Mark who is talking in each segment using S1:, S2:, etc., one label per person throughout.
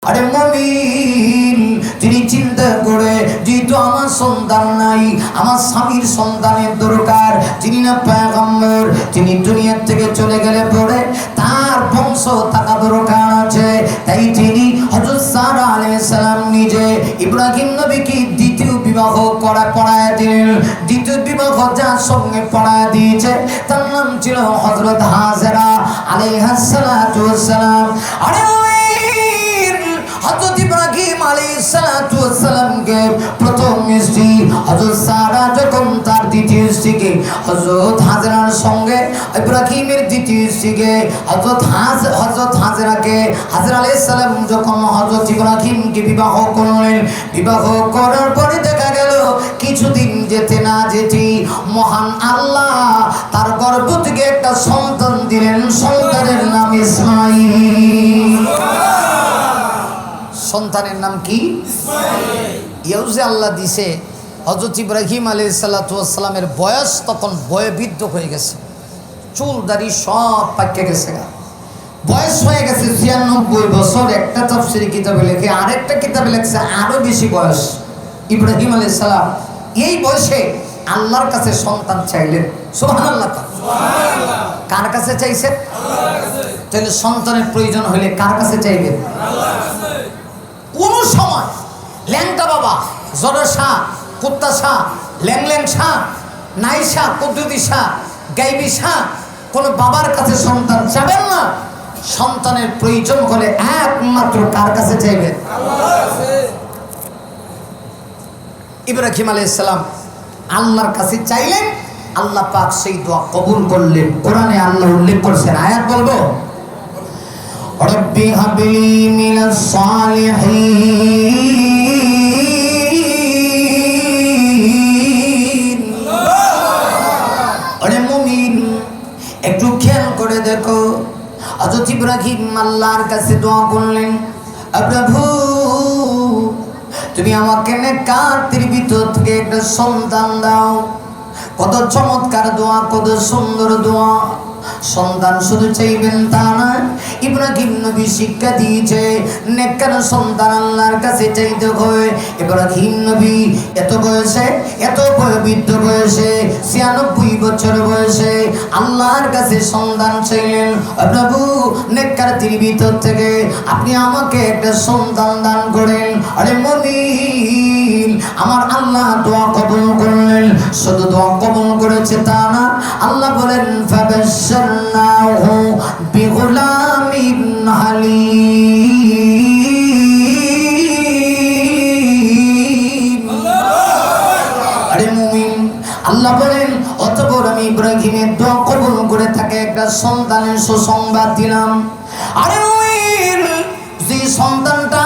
S1: আরে মুমিন তিনি চিন্তা করে যেহেতু আমার সন্তান নাই, আমার স্বামীর সন্তানের দরকার, তিনি না পয়গম্বর, তিনি দুনিয়া থেকে চলে গেলে পরে তার বংশ থাকা দরকার আছে। তাই তিনি হযরত সারা আলাইহিস সালাম নিজে ইব্রাহিম নবীকে দ্বিতীয় বিবাহ পড়ায় দিলেন। দ্বিতীয় বিবাহ যার সঙ্গে পড়ায় দিয়েছে তার নাম ছিল হযরত হাজেরা আলাইহিস সালাতু ওয়াস সালাম। আরে হযরত ইব্রাহিম আলাইহিস সালাতু ওয়াস সালামকে প্রথম স্ত্রী হযরত সারা যখন তার দ্বিতীয় স্ত্রীকে হযরত হাজেরার সঙ্গে ইব্রাহিমের দ্বিতীয় স্ত্রীকে হযরত হাজেরাকে হাজেরা আলাইহিস সালাম যখন হযরত ইব্রাহিমকে বিবাহ করলেন, বিবাহ করার পরে দেখা গেল কিছুদিন যেতে না যেতে মহান আল্লাহ তার গর্ভ থেকে একটা সন্তান দিলেন। সন্তানের নাম ইসমাঈল। সন্তানের নাম কি? ইউজে আল্লাহ দিছে। হযরত ইব্রাহিম আলাইহিস সালাতু ওয়াস সালামের বয়স তখন বয়োবৃদ্ধ হয়ে গেছে, চুল দাড়ি সব পাকে গেছে, বয়স হয়ে গেছে ৯৬ বছর। একটা তাফসীরি কিতাবে লেখে, আরেকটা কিতাবে লেখছে আরো বেশি বয়স। ইব্রাহিম আলাইহিস সালাম এই বয়সে আল্লাহর কাছে সন্তান চাইলেন। সুবহানাল্লাহ। কার কাছে চাইছেন? আল্লাহর কাছে। তাহলে সন্তানের প্রয়োজন হলে কার কাছে চাইবেন? আল্লাহর কাছে। কোন সময় ল্যাংটা বাবা, জড় শাহ, কুত্তা শাহ, ল্যাংল্যাং শাহ, নাই শাহ, কুদ্দুদি শাহ, গাইবি শাহ কোন বাবার কাছে সন্তান চাবেন না। সন্তানের প্রয়োজন হলে একমাত্র কার কাছে চাইবেন? আল্লাহর কাছে। ইব্রাহিম আলাইহিস সালাম আল্লাহর কাছে চাইলেন, আল্লাহ পাক সেই দোয়া কবুল করলেন। কোরআনে আল্লাহ উল্লেখ করেছেন, আয়াত বলবো, রব্বি হাবলি মিনাস সালিহিন। আরে মুমিন একটু খেয়াল করে দেখো, হযরত ইব্রাহিম আল্লাহর কাছে দোয়া করলেন, প্রভু তুমি আমাকে নেকাতের ভিতর থেকে একটা সন্তান দাও। কত চমৎকার দোয়া, কত সুন্দর দোয়া। সন্তান শুধু চাইবেন তা না, ইব্রাহিম নবী শিক্ষা দিয়েছে নেককার সন্তান আল্লাহর কাছে চাইতে হয়। ইব্রাহিম নবী এত বয়সে, এত বয়োবৃদ্ধ বয়সে, ৯৬ বছর বয়সে আল্লাহর কাছে সন্তান চাইলেন, প্রভু নেককার ভিতর থেকে আপনি আমাকে একটা সন্তান দান করেন। আরে মুমিন আমার আল্লাহ দোয়া কবুল করলেন। শুধু দোয়া কবুল করেছে তা না, আল্লাহ বলেন ফাবাশশারনাহু বিগুলামিন হালিম। আরে মুমিন আল্লাহ বলেন অতঃপর আমি ইব্রাহিমের দোয়া কবুল করে তাকে একটা সন্তানের সুসংবাদ দিলাম। আরে মুমিন যে সন্তানটা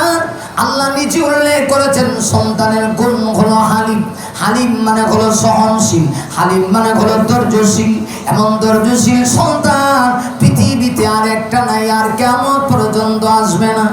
S1: আল্লাহ নিজে উল্লেখ করেছেন সন্তানের গুণ হলো হালিম। হালিম মানে হলো সহনশীল, হালিম মানে হলো ধৈর্যশীল। এমন ধৈর্যশীল সন্তান পৃথিবীতে আর একটা নাই, আর কিয়ামত পর্যন্ত আসবে না।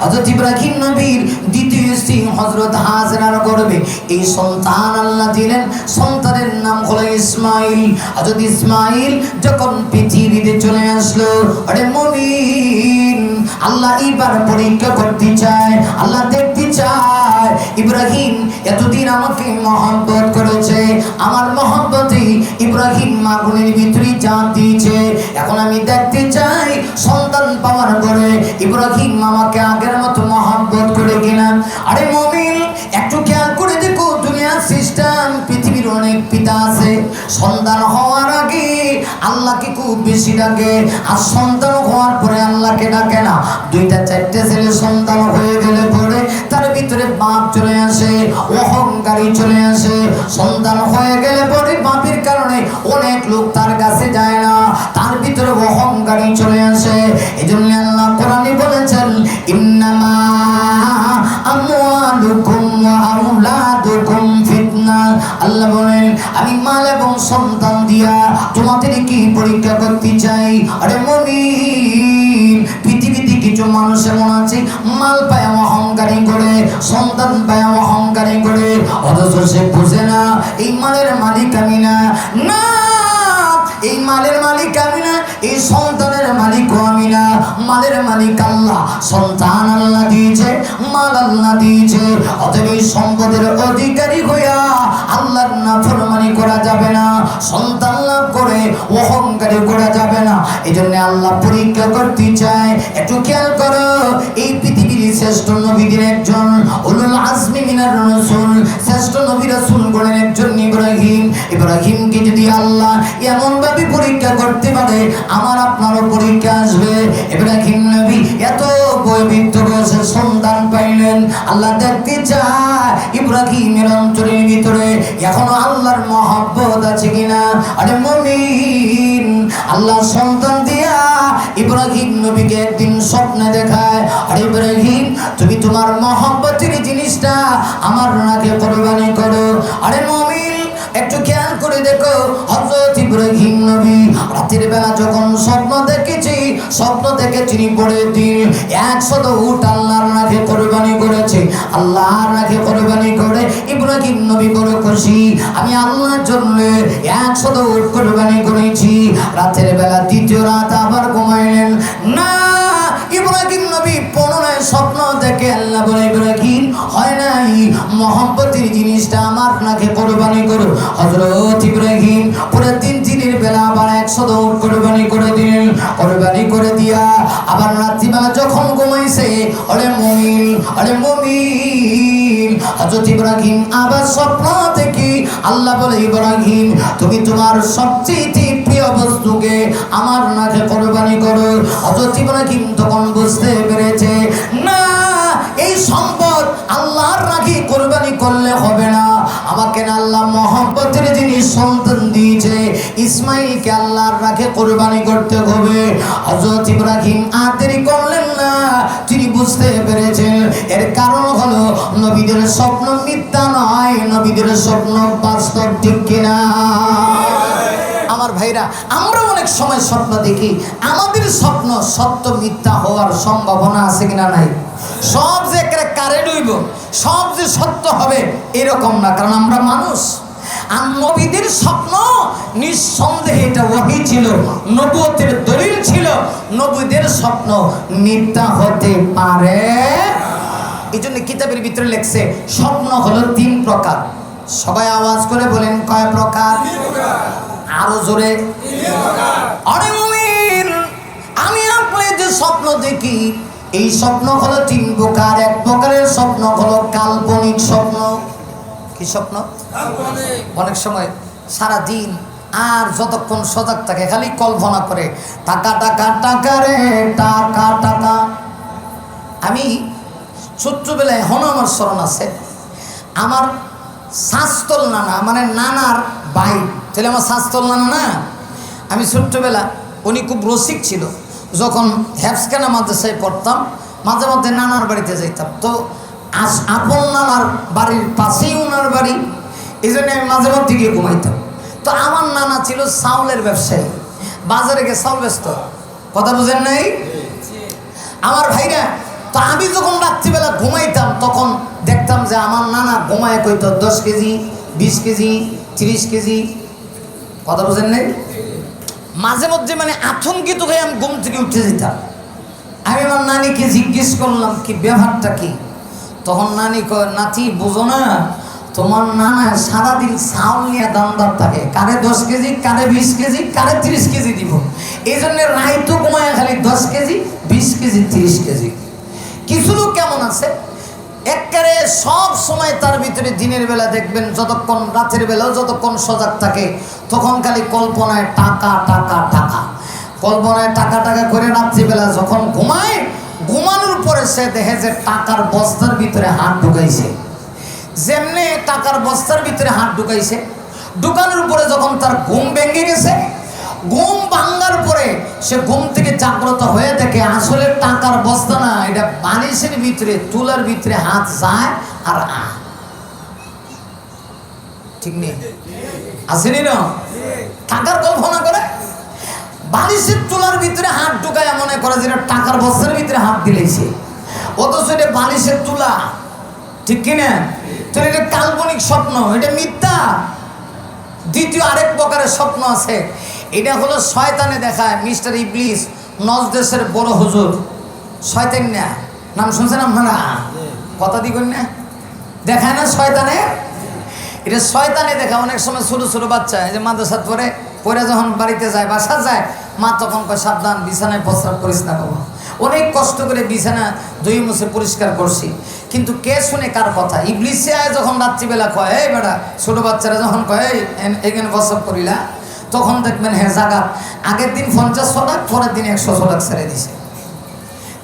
S1: হযরত ইব্রাহিম নবীর দ্বিতীয় স্ত্রী হযরত হাজেরার গর্ভে এই সন্তান আল্লাহ দিলেন। সন্তানের নাম হলো ইসমাঈল। হযরত ইসমাঈল যখন পৃথিবীতে চলে আসলো, আরে মুমিন আল্লাহ এবার পরীক্ষা করতে চায়, আল্লাহ দেখতে চায় ইব্রাহিম এতদিন আমাকে মহব্বত করেছে, আমার মহব্বতে ইব্রাহিম আগুনের ভিতরে জান দিয়েছে। এখন আমি দেখতে চাই সন্তান পাওয়ার পরে ইব্রাহিম আমাকে আগের মতো মহব্বত করে কিনা। আরে মুমিন একটু খেয়াল করে দেখো, দুনিয়ার সিস্টেম, পৃথিবীর অনেক পিতা আছে সন্তান হওয়ার আগে আল্লাহকে খুব বেশি ডাকে, আর সন্তান হওয়ার পরে আল্লাহকে ডাকে না। ২টা ৪টে ছেলে সন্তান হয়ে গেলে পরে তার ভিতরে বাপ চলে আসে, অহংকারী চলে আসে। সন্তান হয়ে গেলে পরে বাপের কারণে অনেক লোক তার কাছে যায় না, তার ভিতরে অহংকারী চলে আসে। এজন্য আল্লাহ কোরআনে বলেছেন ইন্নামা আমওয়ালুকুম ওয়া আওলাদুকুম ফিতনা। আল্লাহ বলেন আমি মাল এবং সন্তান দিয়া তোমাদের কি পরীক্ষা করতে চাই। আরে মুমিন পৃথিবীতে কিছু মানুষ এমন আছে মাল পায় অহংকারী করে, সন্তান পায় অহংকারী করে, অথচ সে বুঝে না এই মালের মালিক আমি না, এই মালের মালিক আমি না, এই সন্তানের মালিকও আমি না। মালের মালিক আল্লাহ, সন্তান আল্লাহ দিয়েছে, মাল আল্লাহ দিয়েছে। অতএব এই সম্পদের অধিকারী হইয়া আল্লাহর নাফরমানি করা যাবে না, সন্তান লাভ করে অহংকারী করা যাবে না। এই জন্য আল্লাহ পরীক্ষা করতে চায়। একটু খেয়াল করো, এই পৃথিবীর শ্রেষ্ঠ নবীদের একজন, উলুল আজমি মিনার রাসূল, শ্রেষ্ঠ নবী রাসূল গণের একজন ইব্রাহিম। ইব্রাহিমকে যদি আল্লাহ এমন ভাবে পরীক্ষা করতে পারে, আমার আপনারও পরীক্ষা আসবে। ইব্রাহিম নবী এত পবিত্র বয়সে সন্তান পাইলেন। আল্লাহ দেখতে চায় ইব্রাহিমের অন্তরের ভিতরে এখনো আল্লাহর মহব্বত আছে কিনা। আরে মুমিন, আল্লাহ সন্তান দিয়া ইব্রাহিম নবীকে একদিন স্বপ্নে দেখায়, আরে ইব্রাহিম তুমি তোমার মহব্বতের জিনিসটা আমার নাকে কোরবানি করো। আরে মুমিন, একটু খেয়াল করে দেখো, হযরত ইব্রাহিম নবী রাতের বেলা যখন স্বপ্ন দেখেছি, স্বপ্ন দেখে তিনি পরের দিন 100 উট আল্লাহর নাকে কোরবানি করেছে। আল্লাহর নাকে কোরবানি করে ইব্রাহিম নবী বড় খুশি, আমি আল্লাহর জন্য 100 উট কোরবানি করেছি। রাতের বেলা দ্বিতীয় রাত আবার ঘুমাইলেন না। ইব্রাহিম নবী পুনরায় স্বপ্ন দেখে আল্লাহ বলে, ইব্রাহিম হয় নাই, মহব্বতের জিনিসটা আমার নাকে কোরবানি করো। হযরত ইব্রাহিম পরের দিন দিনের বেলা আবার 100 উট কোরবানি করে দিলেন। কোরবানি করে দিয়া আবার রাত্রিবেলা যখন ঘুমাইছে, আরে মুমিন, আরে মুমিন, হযরত ইব্রাহিম আবার স্বপ্ন দেখি আল্লাহ বলে, ইব্রাহিম তুমি তোমার সবচেয়ে প্রিয় বস্তুকে আমার নাকে কোরবানি করো। হযরত ইব্রাহিম তখন বুঝতে পেরেছে, না, এই সম্পদ আল্লাহর নাকি কোরবানি করলে হবে না, আমাকে না আল্লাহ মহব্বতের জিনিস সন্তান দিয়েছে, ইসমাইলকে আল্লাহর নাকি কোরবানি করতে হবে। হযরত ইব্রাহিম আর দেরি করলেন না, তিনি বুঝতে পেরেছেন এর কারণ হলো নবীদের স্বপ্ন মিথ্যা নয়, নবীদের স্বপ্ন বাস্তব, ঠিক কিনা? আমার ভাইরা, আমরা অনেক সময় স্বপ্ন দেখি, আমাদের স্বপ্ন সত্য মিথ্যা হওয়ার সম্ভাবনা আছে কিনা? নাই। সব যে কারেন্ট হইব, সব যে সত্য হবে এরকম না, কারণ আমরা মানুষ। আর নবীদের স্বপ্ন নিঃসন্দেহে এটা ওহী ছিল, নবুয়তের দলিল ছিল। নবীদের স্বপ্ন মিথ্যা হতে পারে। এই জন্য কিতাবের ভিতরে লেখছে স্বপ্ন হলো 3 প্রকার। সবাই আওয়াজ করে বলেন, কয় প্রকার? আরো জোরে। আরে মুমিন, আমি আপনি যে স্বপ্ন দেখি, এই স্বপ্ন হলো 3 প্রকার। এক প্রকারের স্বপ্ন হলো কাল্পনিক স্বপ্ন। কি স্বপ্ন? অনেক সময় সারা দিন আর যতক্ষণ সজাগ থাকে খালি কল্পনা করে, টাকা টাকা টাকা রে টাকা টাকা। আমি ছোট্টবেলায় এখনো আমার স্মরণ আছে, আমার শাস্তল নানা, মানে নানার ভাই, তাহলে আমার শাস্তল নানা না। আমি ছোট্টবেলা, উনি খুব রসিক ছিল। যখন হেফসখানা মাদ্রাসায় পড়তাম, মাঝে মধ্যে নানার বাড়িতে যাইতাম। তো আপন নানার বাড়ির পাশেই ওনার বাড়ি, এই জন্য আমি মাঝে মধ্যে গিয়ে ঘুমাইতাম। তো আমার নানা ছিল চাউলের ব্যবসায়ী, বাজারে গিয়ে চাউল বেচত। কথা বুঝেন নাই আমার ভাইরা? তো আমি যখন রাত্রিবেলা ঘুমাইতাম, তখন দেখতাম যে আমার নানা ঘুমায় কইতো 10 কেজি, 20 কেজি, 30 কেজি। কথা বুঝেন নাই? মাঝে মধ্যে মানে আতঙ্কিত হয়ে আমি ঘুম থেকে উঠে যেতাম। আমি আমার নানিকে জিজ্ঞেস করলাম, কি ব্যাপারটা কি? তখন নানি কয়, নাতি বুঝো না, তোমার নানা সারাদিন চাউল নিয়ে দামদার থাকে, কারে 10 কেজি, কারে 20 কেজি, কারে 30 কেজি দিব। এই জন্য রাইতো ঘুমায় খালি 10 কেজি, 20 কেজি, 30 কেজি। কিছু লোক কেমন আছে, একবারে সব সময় তার ভিতরে দিনের বেলা দেখবেন, যতক্ষণ রাতের বেলাও যতক্ষণ সজাগ থাকে, তখন খালি কল্পনায় টাকা টাকা টাকা, কল্পনায় টাকা টাকা করে রাত্রিবেলা যখন ঘুমায়, ঘুমানোর পরে সে দেখে যে টাকার বস্তার ভিতরে হাত ঢুকাইছে। যেমনি টাকার বস্তার ভিতরে হাত ঢুকাইছে, ঢুকানোর পরে যখন তার ঘুম ভেঙে গেছে, ঘুম ভাঙার পরে সে ঘুম থেকে জাগ্রত হয়ে দেখে আসলে টাকার বস্তা না, এটা বালিশের ভিতরে, তুলার ভিতরে হাত যায় আর ঠিক নেই, আসেনি না? টাকার কল্পনা করে বালিশের তুলার ভিতরে হাত ঢুকায়, মনে করে যেটা টাকার বস্তার ভিতরে হাত দিলেছে, অথচ এটা বালিশের তুলা, ঠিক কিনা? তো এটা কাল্পনিক স্বপ্ন, এটা মিথ্যা। দ্বিতীয় আরেক প্রকারের স্বপ্ন আছে, এটা হলো শয়তানে দেখায়, মিস্টার ইবলিস নজ দেশের বড় হুজুর শয়তান না, নাম শুনছেন আপনারা? কথা দিবেন না, দেখায় না শয়তানে, এটা শয়তানে দেখা। অনেক সময় ছোট ছোট বাচ্চা এই যে মাদ্রাসা পরে যখন বাড়িতে যায়, বাসা যায়, মা তখন কয় সাবধান, বিছানায় প্রস্রাব করিস না বাবা। অনেক কষ্ট করে বিছানা ধুই মুছে পরিষ্কার করছি, কিন্তু কে শুনে কার কথা? ইবলিসে আয় যখন রাত্রিবেলা কয়, এই বেটা, ছোট বাচ্চারা যখন কয় এখানে প্রস্রাব করিলা, তখন দেখবেন হ্যাঁ জাগাত। আগের দিন 50 শতক, পরের দিন 100 শতক ছেড়ে দিছে।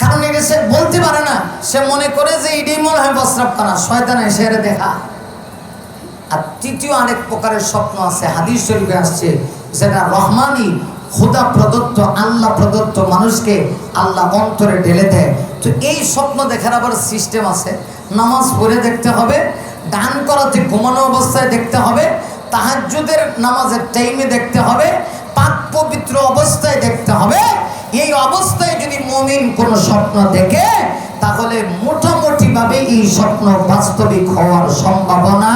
S1: কারণ এটা সে বলতে পারে না, সে মনে করে যে এটাই মনে হয় প্রস্রাব করা, শয়তান এসে দেখা। আর তৃতীয় আরেক প্রকারের স্বপ্ন আছে, হাদিস শরীফে আসছে, যেটা রহমানি খোদা প্রদত্ত, আল্লাহ প্রদত্ত, মানুষকে আল্লাহ অন্তরে ঢেলে দেয়। তো এই স্বপ্ন দেখার আবার সিস্টেম আছে। নামাজ পড়ে দেখতে হবে, গান করাতে ঘুমানো অবস্থায় দেখতে হবে, তাহাজ্জুদের নামাজের টাইমে দেখতে হবে, পাক পবিত্র অবস্থায় দেখতে হবে। এই অবস্থায় যদি মুমিন কোনো স্বপ্ন দেখে, তাহলে মোটামুটিভাবে এই স্বপ্ন বাস্তবিক হওয়ার সম্ভাবনা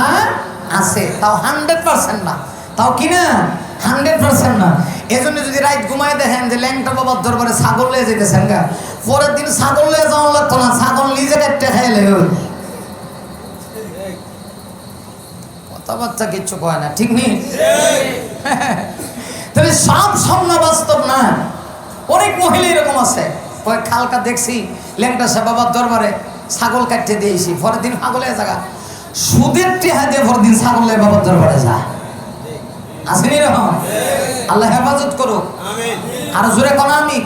S1: আছে। তাও 100% না, তাও কি না 100% না। এজন্য যদি রাত ঘুমায় দেখেন যে ল্যাংটা বাবার দরবারে ছাগল লিয়ে যেতেছেন গা, পরের দিন ছাগল লিয়ে যাওয়া লাগতো না, ছাগল নিজে কাটতে খাইলে কথাবার্তা কিচ্ছু কয় না, ঠিক নেই? তবে সব স্বপ্ন বাস্তব না। অনেক মহিলা এরকম আছে, কয়েক খালকা দেখছি ল্যাংটা সে বাবার দরবারে ছাগল কাটতে দিয়েছি, পরের দিন ছাগলের জায়গা সুদের টেহা দিয়ে পরের দিন ছাগলের বাবার দরবারে যায়। আসেনি এরকম? আল্লাহ হেফাজত করুক, আর জোরে কোন আমি।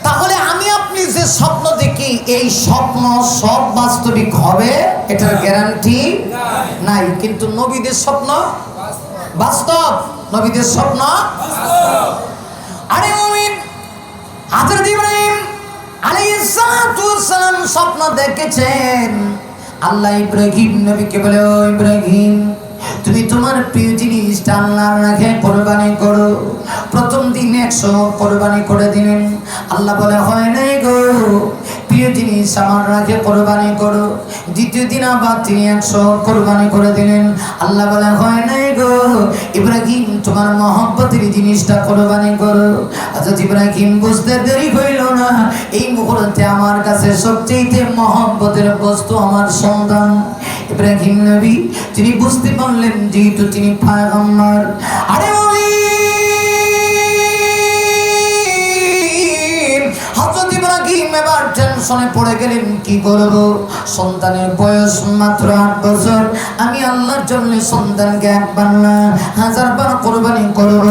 S1: তাহলে আমি আপনি যে স্বপ্ন দেখি, এই স্বপ্ন সব বাস্তবিক হবে এটার গ্যারান্টি নাই। কিন্তু নবীদের স্বপ্ন বাস্তব, নবীদের স্বপ্ন বাস্তব। আরে মুমিন, হযরত ইব্রাহিম আলাইহিস সালাতু ওয়াস সালাম স্বপ্ন দেখেছেন। আল্লাহ ইব্রাহিম নবীকে বলে, ও ইব্রাহিম, তুমি তোমার প্রিয় জিনিসটা আল্লাহর রাখে কোরবানি করো। প্রথম দিন 100 কোরবানি করে দিলেন। আল্লাহ বলে, হয় নাই গো, প্রিয় জিনিস আমার রাখে কোরবানি করো। দ্বিতীয় দিন আবার তিনি 100 কোরবানি করে দিলেন। আল্লাহ বলে, হয় নাই গো ইব্রাহিম, তোমার মহব্বতের জিনিসটা কোরবানি করো। হযরত ইব্রাহিম বুঝতে দেরি হইল না, এই মুহূর্তে আমার কাছে সবচেয়ে মহব্বতের বস্তু আমার সন্তান। ইব্রাহিম নবী তিনি বুঝতে পারলেন যেহেতু তিনি পয়গম্বর। আরে হযরত ইব্রাহিম এবার টেনশনে পড়ে গেলেন, কি করব? সন্তানের বয়স মাত্র 8 বছর, আমি আল্লাহর জন্য সন্তানকে একবার না 1000 বার কোরবানি করব,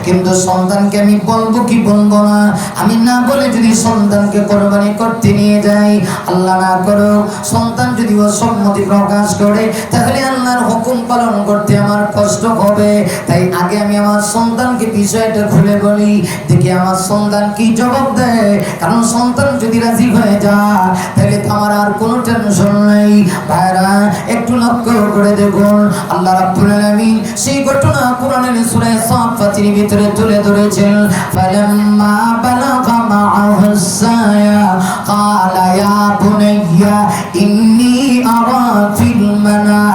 S1: কিন্তু সন্তানকে আমি বলবো কি বলবো না? আমি না বলে যদি সন্তানকে কোরবানি করতে নিয়ে যাই, আল্লাহ না করো সন্তান যদি অসম্মতি প্রকাশ করে, তাহলে আল্লাহর হুকুম পালন করতে আমার কষ্ট হবে। তাই আগে আমি আমার সন্তানকে বিষয়টা খুলে বলি, দেখি আমার সন্তান কি জবাব দেয়। কারণ সন্তান যদি রাজি হয়ে যায়, তাহলে তো আমার আর কোনো টেনশন নেই। ভাইরা একটু লক্ষ্য করে দেখুন, আল্লাহ রাব্বুল আলামিন সেই ঘটনা কোরআনের সূরা সাফফাতের ভিতরে তুলে ধরেছেন। ফালাম্মা বালাগা মা'আহুস সায়া ক্বালা ইয়া বুনাইয়া ইন্নী আরা ফিল মানাম।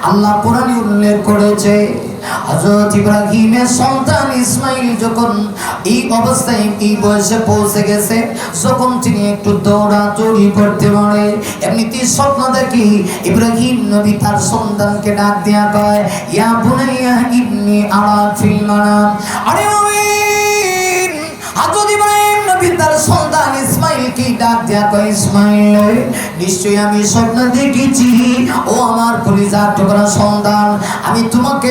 S1: আল্লাহ কোরআনে উল্লেখ করেছে, হযরত ইব্রাহিমের সন্তান ইসমাইল যখন এই অবস্থায়, এই বয়সে পৌঁছে গেছে, যখন তিনি একটু দৌড়াদৌড়ি করতে পারে, এমনিতেই স্বপ্ন দেখি ইব্রাহিম নবী তার সন্তানকে ডাক দিয়া কয়, ইয়া বুনাইয়া ইন্নী আরা ফিল মানাম। আরে মুমিন, হযরত ইব্রাহিম নবী তার সন্তান ইসমাইলকে ডাক দিয়া কয়, ইসমাইল, নিশ্চয়ই আমি স্বপ্ন দেখেছি, ও আমার কলিজার টুকরা সন্তান, আমি তোমাকে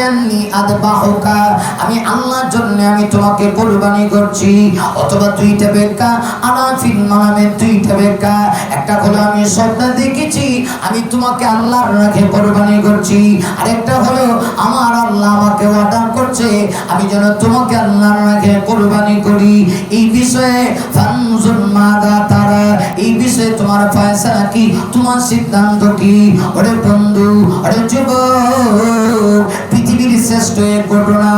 S1: আদবাহুকা, আমি আল্লাহর জন্য আমি তোমাকে কোরবানি করছি। অথবা দুইটা ব্যাখ্যা, আনাফিল মানামে দুইটা ব্যাখ্যা। একটা হলো আমি স্বপ্ন দেখেছি আমি তোমাকে আল্লাহর রাখে কোরবানি করছি, আরেকটা হলো আমার আল্লাহ আমাকে অর্ডার করছে আমি যেন তোমাকে আল্লাহর রাখে কোরবানি করি। এই বিষয়ে ফানজুর মাদা তারা, এই বিষয়ে তোমার ফয়সালা কি, তোমার সিদ্ধান্ত কি? ওরে বন্ধু, ওরে যুবক, পৃথিবীর শ্রেষ্ঠ এক ঘটনা।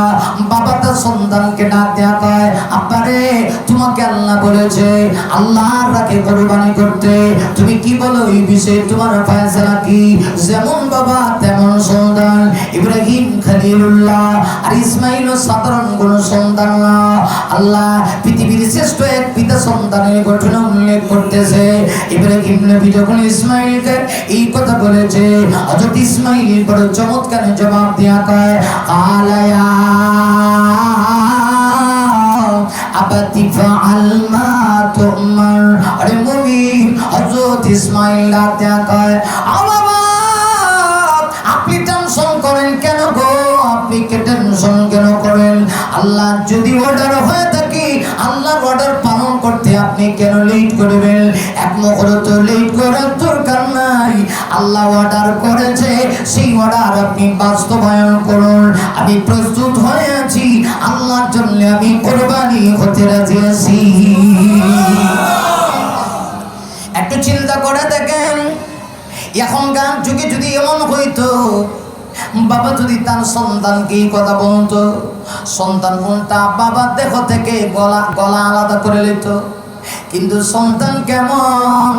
S1: বাবা তার সন্তানকে ডাক দেয়া কয়, আব্বারে তোমার তোমাকে আল্লাহ বলেছে আল্লাহর রাখে কুরবানি করতে, তুমি কি বলো এই বিষয়ে তোমার ফয়সালা কি? যেমন বাবা তেমন সন্তান। ইব্রাহিম খলিলুল্লাহ আর ইসমাইল সাধারণ কোন সন্তান না। আল্লাহ পৃথিবীর শ্রেষ্ঠ এক পিতা সন্তানের ঘটনা উল্লেখ করতেছে। ইব্রাহিম নবী যখন ইসমাইলকে এই কথা বলেছে, হযরত ইসমাইল বড় চমৎকার জবাব দিয়া কয়, আলায়া আবাতি ফাআল মা তুমার। আরে মুমিন হযরত ইসমাইল দিয়া কয়, বাবা আপনি টেনশন করেন কেন গো? আপনি কে টেনশন কেন করেন? আল্লাহ যদি অর্ডার হয়ে থাকে, আল্লাহর অর্ডার পালন করতে আপনি কেন লেট করবেন? এক মুহূর্ত লেট করার দরকার নাই। আল্লাহ অর্ডার করেছে, সেই অর্ডার আপনি বাস্তবায়ন করুন। আমি প্রস্তুত হয়ে আছি, আল্লাহর জন্য আমি কুরবানি হতে রাজি আছি। একটু চিন্তা করে দেখেন, এখনকার যুগে যদি এমন হইতো, বাবা যদি তার সন্তানকে এই কথা বলতো, সন্তান কোনটা বাবা দেহ থেকে গলা আলাদা করে নিত। কিন্তু সন্তান কেমন?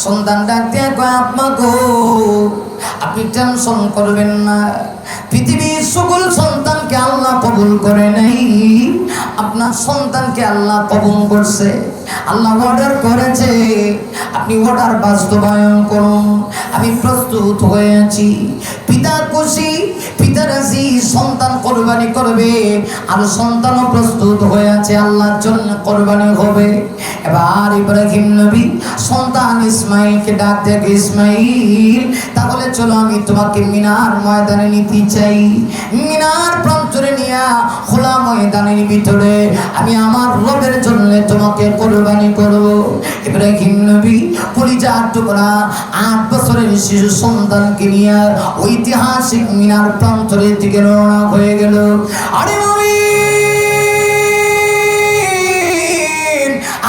S1: সন্তান ডাক দিয়ে কয়, আম্মা গো আপনি টেনশন করবেন না, পৃথিবীর সকল সন্তানকে আল্লাহ কবুল করে নাই, আপনার সন্তানকে আল্লাহ কবুল করছে। আল্লাহ অর্ডার করেছে, আপনি অর্ডার বাস্তবায়ন করুন। আমি প্রস্তুত হয়ে আছি। পিতা খুশি, পিতা রাজি, সন্তান কোরবানি করবে, আর সন্তানও প্রস্তুত হয়ে আছে, আল্লাহর জন্য কোরবানি হবে। এবার ইব্রাহিম নবী সন্তান ইসমাইলকে ডাক দেখে, ইসমাইল তাহলে চলো আমি তোমাকে মিনার ময়দানে নিতে চাই। মিনার প্রান্তরে নিয়া খোলা ময়দানের ভিতরে আমি আমার রবের জন্য তোমাকে কোরবানি করব। ইব্রাহিম নবী কলিজার টুকরা 8 বছরের শিশু সন্তানকে নিয়ে ঐতিহাসিক মিনার প্রান্তরের দিকে রওনা হয়ে গেল। আরে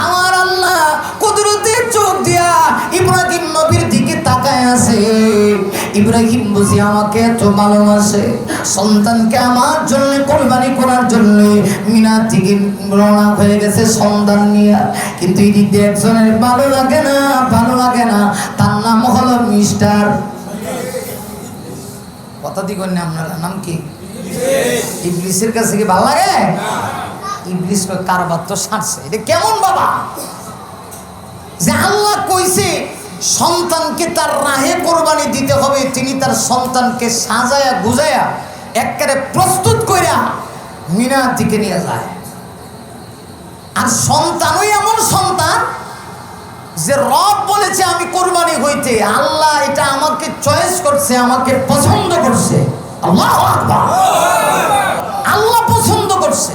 S1: আমার আল্লাহ কুদরতের চোখ দিয়া ইব্রাহিম নবীর দিকে তাকায় আছে। ইব্রাহিম বুঝি আমাকে এত ভালোবাসে, সন্তানকে আমার জন্য কোরবানি করার জন্য মিনার থেকে রওনা হয়ে গেছে সন্তান নিয়ে। কিন্তু এই দিক দিয়ে একজনের ভালো লাগে না, ভালো লাগে না। তার নাম হলো মিস্টার, কথা দিবেন না আপনারা, নাম কি? ইবলিসের কাছে কি ভালো লাগে? ইবলিস কারবার তো সারছে। এটা কেমন বাবা যে আল্লাহ কইছে সন্তানকে তার রাহে কোরবানি দিতে হবে, তিনি তার সন্তানকে সাজায়া গুজায়া একবারে প্রস্তুত কইরা মিনার দিকে নিয়ে যায়। আর সন্তানই এমন সন্তান যে রব বলেছে আমি কোরবানি হইতে, আল্লাহ এটা আমাকে চয়েস করছে, আমাকে পছন্দ করছে। আল্লাহু আকবার, আল্লাহ পছন্দ করছে।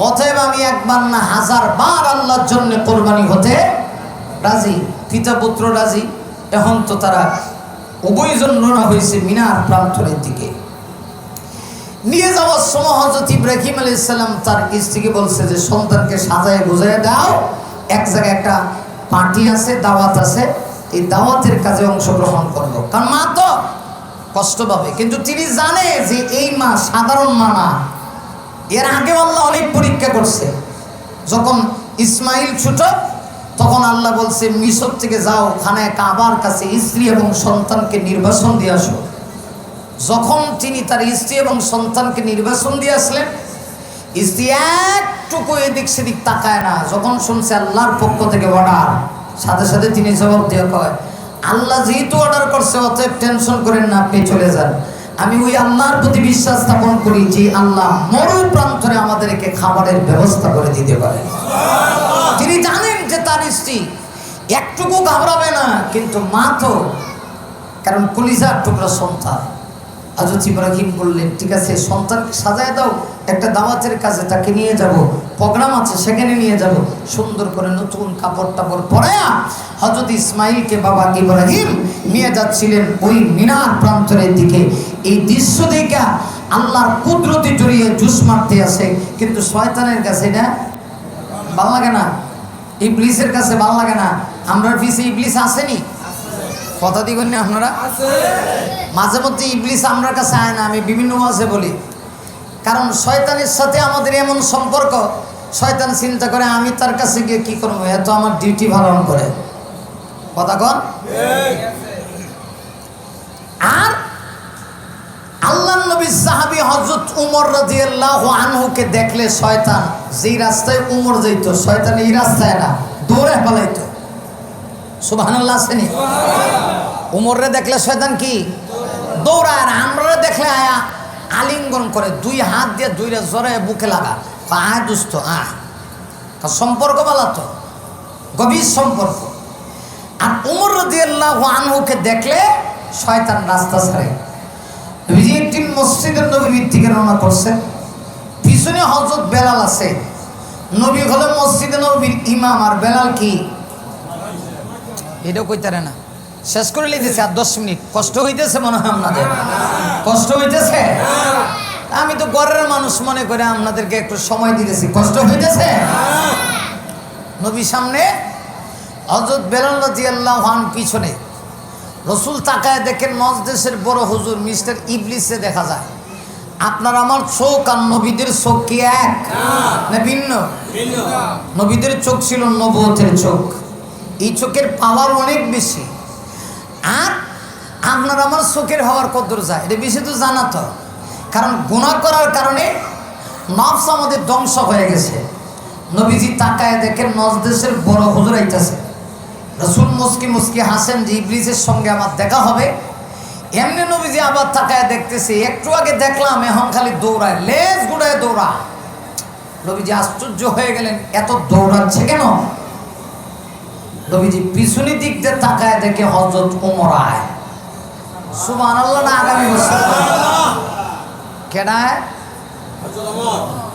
S1: অতএব আমি একবার না 1000 বার আল্লাহর জন্য কোরবানি হতে রাজি। পিতা পুত্র রাজি। এখন তো তারা উভয়জন রওনা হয়েছে মিনার প্রান্তরের দিকে। নিয়ে যাওয়ার সময় হযরত ইব্রাহিম আলাইহিস সালাম তার স্ত্রীকে বলছে যে সন্তানকে সাজায় গুজায় দাও, এক জায়গায় একটা পার্টি আছে, দাওয়াত আছে, এই দাওয়াতের কাজে অংশগ্রহণ করবো। কারণ মা তো কষ্ট পাবে, কিন্তু তিনি জানে যে এই মা সাধারণ মা না। এর আগে আল্লাহ অনেক পরীক্ষা করছে। যখন ইসমাইল ছোট তখন আল্লাহ বলছে মিশর থেকে যাও, খানায় কাবার কাছে স্ত্রী এবং সন্তানকে নির্বাসন দিয়ে আসো। যখন তিনি তার স্ত্রী এবং সন্তানকে নির্বাসন দিয়ে আসলেন, স্ত্রী একটুকু এদিক সেদিক তাকায় না। যখন শুনছে আল্লাহর পক্ষ থেকে অর্ডার, সাথে সাথে তিনি জবাব দিয়ে কয়, আল্লাহ যেহেতু অর্ডার করছে অতএব টেনশন করেন না, আপনি চলে যান। আমি ওই আল্লাহর প্রতি বিশ্বাস স্থাপন করি যে আল্লাহ মরু প্রান্তরে আমাদেরকে খাবারের ব্যবস্থা করে দিতে পারে। তিনি জানেন যে তার স্ত্রী একটুকু ঘাবড়াবে না, কিন্তু মা তো, কারণ কলিজার টুকরা সন্তান। হযরত ইব্রাহিম বললেন, ঠিক আছে সন্তানকে সাজায় দাও, একটা দাওয়াতের কাজে তাকে নিয়ে যাব, প্রোগ্রাম আছে সেখানে নিয়ে যাব। সুন্দর করে নতুন কাপড় টাপড় পরায়া হযরত ইসমাইলকে বাবা ইব্রাহিম নিয়ে যাচ্ছিলেন ওই মিনার প্রান্তরের দিকে। এই দৃশ্য দেখে আল্লাহর কুদরতে জড়িয়ে জুস মারতে আসে, কিন্তু শয়তানের কাছে এটা ভালো লাগে না, ইবলিসের কাছে ভালো লাগে না। আমরা পিছে ইবলিস আসেনি, কথা দিবেন না আপনারা? মাঝে মধ্যে ইবলিস আমরা কাছে আয় না, আমি বিভিন্ন মাঝে বলি। কারণ শয়তানের সাথে আমাদের এমন সম্পর্ক শয়তান চিন্তা করে আমি তার কাছে গিয়ে কি করবো, এত আমার ডিউটি পালন করে। কথা কন। আর আল্লাহ নবীর সাহাবী হযরত উমর রাদিয়াল্লাহু আনহুকে দেখলে শয়তান যেই রাস্তায় উমর যাইতো, শয়তান এই রাস্তায় না, দৌড়ে পালাইতো। সুবহানাল্লাহ। শুনি উমররে দেখলে শয়তান কি দৌড়ায়, আর আমরা দেখলে আয়া আলিঙ্গন করে, দুই হাত দিয়ে দুইটা জড়ায় বুকে লাগা, আয় দুস্থ আহ। সম্পর্ক বলা তো গভীর সম্পর্ক। আর উমর রাদিয়াল্লাহু আনহুকে দেখলে শয়তান রাস্তা ছাড়ে। একটি মসজিদের নবীর থেকে রওনা করছে, পিছনে হযরত বেলাল আছে। নবী হলো মসজিদে নবীর ইমাম, আর বেলাল কি এটাও কইতারে না। শেষ করে লিখেছে আর 10 মিনিট। কষ্ট হইতেছে মনে হয় আপনাদের? কষ্ট হইতেছে? আমি তো ঘরের মানুষ মনে করে আপনাদেরকে একটু সময় দিতেছি। কষ্ট হইতেছে? নবী সামনে, হযরত বেলাল রাদিয়াল্লাহু আনহু পিছনে। রসুল তাকায় দেখেন মজলিসের বড় হুজুর মিস্টার ইবলিসে দেখা যায়। আপনার আমার চোখ আর নবীদের চোখ কি এক না ভিন্ন? নবীদের চোখ ছিল নবুয়তের চোখ, এই চোখের পাওয়ার অনেক বেশি। আর আপনার আমার চোখের হওয়ার কদর যায়, এটা বেশি তো জানা তো। কারণ গুনাহ করার কারণে নফস আমাদের ধ্বংস হয়ে গেছে। নবীজি তাকায় দেখেন মজলিসের বড় হুজুর আইতাছে। রসুল মুস্কি মুস্কি হাসেন যে ইবলিসের সঙ্গে আমার দেখা হবে। এমনি নবীজি আবার তাকায় দেখতেছে, একটু আগে দেখলাম এখন খালি দৌড়ায়, লেজ গুড়ায় দৌড়ায়। নবীজি আশ্চর্য হয়ে গেলেন, এত দৌড়াচ্ছে কেন? নবীজি পিছনের দিক দিয়ে তাকায় দেখে হযরত ওমর আয়। সুবহানাল্লাহ না আগামী বছর কেডায়?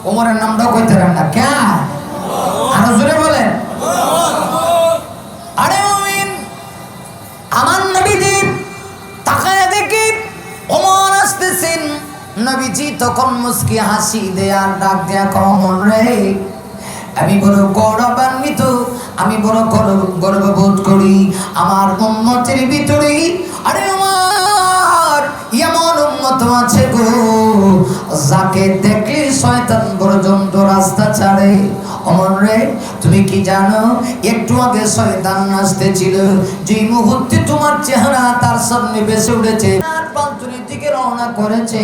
S1: ওমরের নামটাও কইতে পারেন না কে? আরো জোরে বলেন। আরে মুমিন, আমার নবীজি তাকায় দেখি ওমর আসতেছেন। নবীজি তখন মুস্কি হাসি দেয়া ডাক দেয়া কমন রে, আমি বড় গৌরবান্বিত, আমি বড় গর্ববোধ করি আমার উম্মতের ভিতরে। আরে আমার এমন উম্মত আছে গো, যাকে দেখলে শয়তান পর্যন্ত রাস্তা ছাড়ে। অমর রে, তুমি কি জানো একটু আগে শয়তান আসতেছিল, যে মুহূর্তে তোমার চেহারা তার সামনে ভেসে উঠেছে, আর পাঁচজনের দিকে রওনা করেছে,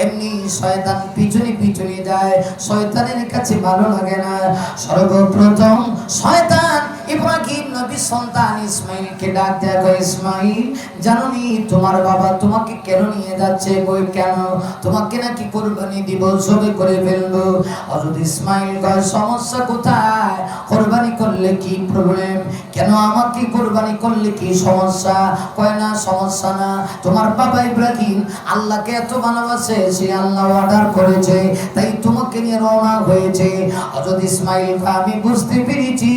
S1: এমনি শয়তান পিছনে পিছনে যায়। শয়তানের কাছে ভালো লাগে না। সর্বপ্রথম শয়তান ইব্রাহিম নবীর সন্তান ইসমাইলকে ডাক দেয়া কয়, ইসমাইল জানোনি তোমার বাবা তোমাকে কেন নিয়ে যাচ্ছে? কই কেন? তোমাকে নাকি কুরবানি দিব, সবে করে ফেলবো। হযরত ইসমাইল কয়, সমস্যা কোথায়? কুরবানি করলে কি প্রবলেম? কেন আমাকে কুরবানি করলে কি সমস্যা? কয় না সমস্যা না, তোমার বাবা ইব্রাহিম আল্লাহকে এত ভালোবাসে, সে আল্লাহ অর্ডার করেছে, তাই তোমাকে নিয়ে রওনা হয়েছে। হযরত ইসমাইল কয়, আমি বুঝতে পেরেছি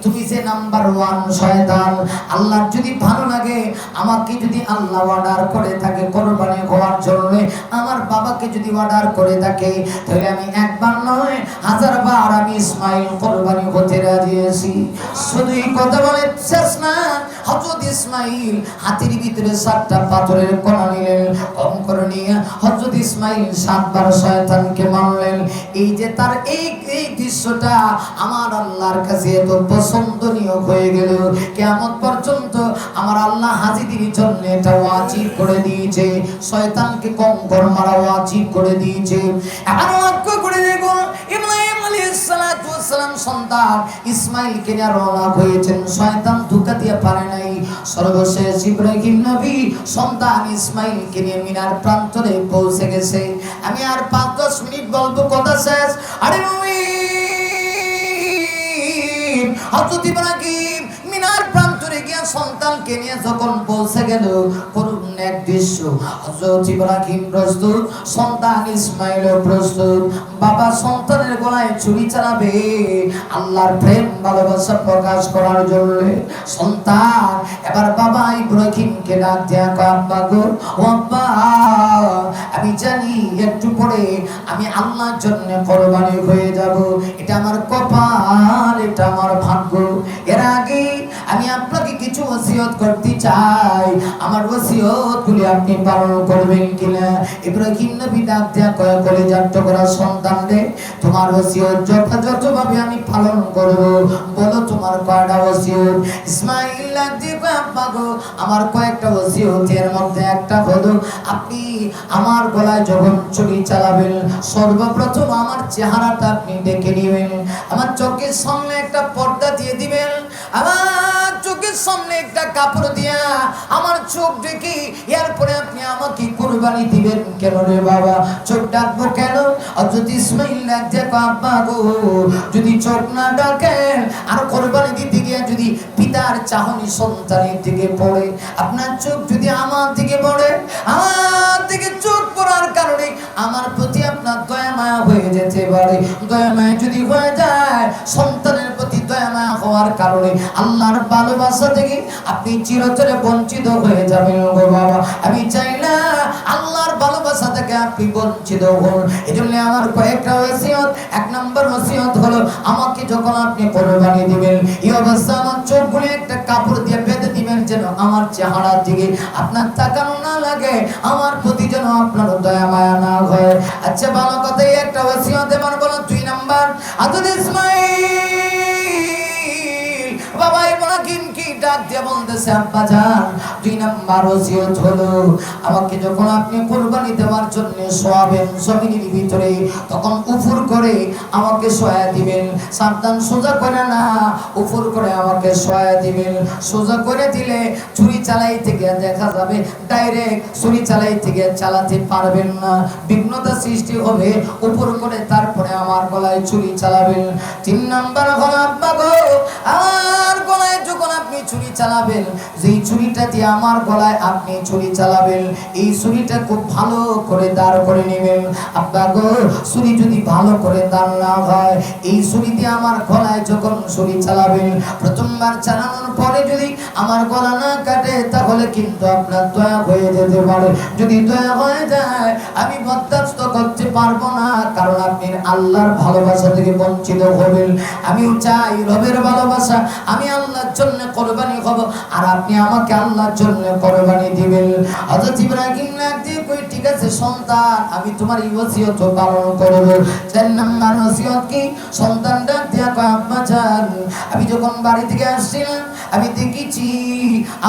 S1: তুমি যে নাম্বার 1 শয়তান। আল্লাহর যদি ভালো লাগে, আমাকে যদি আল্লাহ অর্ডার করে থাকে কুরবানি হওয়ার জন্য, আমার বাবাকে যদি অর্ডার করে থাকে, তাহলে আমি একবার নয় 1000 বার আমি ইসমাইল কুরবানি হতে রাজি আছি। শুধু এই কথা বলে শেষ না, হযরত ইসমাইল হাতের ভিতরে 7টা পাথরের কণা নিলেন, কম করে নিয়ে হযরত ইসমাইল 7 বার শয়তানকে মারলেন। এই যে তার এই দৃশ্যটা আমার আল্লাহর কাছে এত পছন্দনীয় হয়ে গেল, কিয়ামত পর্যন্ত আমার আল্লাহ হাজিদের জন্য এটা ওয়াজিব করে দিয়েছে, শয়তানকে কম করে মারা ওয়াজিব করে দিয়েছে। এখন লক্ষ্য করে দেখুন, ইব্রাহিম আলাইহিস সালাতু ওয়াস সালাম সন্তান ইসমাইলকে নিয়ে রওনা হয়েছেন, শয়তান ধোঁকা দিয়ে পারে নাই। সর্বশেষ ইব্রাহিম নবী সন্তান ইসমাইলকে নিয়ে মিনার প্রান্তরে পৌঁছে গেছে। আমি আর 5-10 মিনিট বলবো, কথা শেষ। আরে মুমিন, হযরত ইব্রাহিম মিনার প্রান্তরে গিয়ে সন্তানকে নিয়ে যখন পৌঁছে গেল, করুন এক দৃশ্য। হযরত ইব্রাহিম প্রস্তুত, সন্তান ইসমাইল প্রস্তুত। বাবা সন্তানের গলায় ছুরি চালাবে আল্লাহর প্রেম ভালোবাসা প্রকাশ করার জন্য। সন্তান এবার বাবা ইব্রাহিমকে ডাক দেয়া কয়, আব্বা গো, ও আব্বা, আমি জানি একটু পরে আমি আল্লাহর জন্য কুরবানি হয়ে যাব, এটা আমার কপাল, এটা আমার ভাগ্য। এর আগে আমি আপনাকে কিছু ওসিয়ত করতে চাই আমার ওসিয়তগুলি আপনি পালন করবেন কিনা। ইব্রাহিম নবী ডাক দেয়া কয় কলিজার টুকরা সন্তান রে, তোমার ওসিয়ত যথাযথভাবে আমি পালন করব। বলো তোমার কয়টা ওসিয়ত? ইসমাঈল ডাক দিয়ে কয় আব্বা গো, আমার কয়েকটা ওসিয়তের মধ্যে একটা হলো আপনি আমার গলায় যখন ছুরি চালাবেন সর্বপ্রথম আমার চেহারাটা আপনি দেখে নেবেন, আমার চোখের সামনে একটা পর্দা দিয়ে দিবেন, আমার চোখের সামনে একটা কাপড় দিয়া আমার চোখ দেখি, এরপরে আপনি আমাকে কুরবানি দিবেন। কেন রে বাবা চোখ ডাকবো কেন? আর যদি ইসমাঈল ডাক দিয়ে আব্বা গো, যদি চোখ না ডাকেন আর কুরবানি দিতে গিয়ে যদি পিতার চাহনি সন্তানের দিকে পড়ে, আপনার চোখ যদি আমার দিকে পড়ে, আমার দিকে চোখ পড়ার কারণে আমার প্রতি আপনার দয়া মায়া হয়ে যেতে পারে। দয়া মায়া যদি হয়ে যায়, সন্তানের প্রতি দয়া মায়া হওয়ার কারণে আল্লাহর ভালোবাসা থেকে আপনি চিরতরে বঞ্চিত হয়ে যাবেন গো বাবা। আমি চাই না আল্লাহর ভালোবাসা থেকে আপনি বঞ্চিত হন। এজন্য আমার কয়েকটা ওসিয়ত। এক নম্বর ওসিয়ত হলো আমাকে যখন আপনি কুরবানি দিবেন এই অবস্থা আমার চোখগুলো একটা কাপড় দিয়ে বেঁধে দিবেন, যেন আমার চেহারার দিকে আপনার তাকানো না লাগে, আমার প্রতি যেন আপনার দয়া মায়া না হয়। আচ্ছা ভালো কথাই একটা ওসিয়ত। এবার বলো 2 নাম্বার। আদুল ইসমাঈল বাবা ইব্রাহিম কি ডাক দিয়ে বলতেছে আব্বা জান 2 নাম্বার ওসিয়ত হলো আমাকে যখন আপনি কুরবানি দেওয়ার জন্য শোয়াবেন জমিনের ভিতরে, তখন উপর করে আমাকে শোয়া দিবেন। সাবধান, সোজা করে না, উপর করে আমাকে শোয়া দিবেন। সোজা করে দিলে ছুরি চালাইতে গিয়ে দেখা যাবে ডাইরেক্ট ছুরি চালাইতে গিয়ে চালাতে পারবেন না, বিঘ্নতা সৃষ্টি হবে। উপর করে তারপরে আমার গলায় ছুরি চালাবেন। 3 নাম্বার হলো আব্বা গো, আমার গলায় যখন আপনি ছুরি চালাবেন, যেই ছুরিটা দিয়ে আমার গলায় আপনি ছুরি চালাবেন, এই ছুরিটা খুব ভালো করে দাঁড় করে নেবেন। আব্বা গো, ছুরি যদি ভালো করে দাঁড় না হয়, এই ছুরি দিয়ে আমার গলায় যখন ছুরি চালাবেন, প্রথমবার চালানোর পরে যদি আমার গলা না কাটে, তাহলে কিন্তু আপনার দয়া হয়ে যেতে পারে। যদি দয়া হয়ে যায় আমি বরদাস্ত করতে পারবো না, কারণ আপনি আল্লাহর ভালোবাসা থেকে বঞ্চিত হবেন। আমি চাই রবের ভালোবাসা, আমি আল্লাহর জন্য কুরবানি হব, আর আপনি আমাকে আল্লাহর জন্য কুরবানি দিবেন। হযরত ইব্রাহিম নাকি কই ঠিক আছে সন্তান, আমি তোমার এই ওসিয়ত পালন করব। 4 নাম্বার ওসিয়ত কি? সন্তান ডাক দিয়া কয় আব্বা জান, আমি যখন বাড়ি থেকে আসছিলাম আমি দেখেছি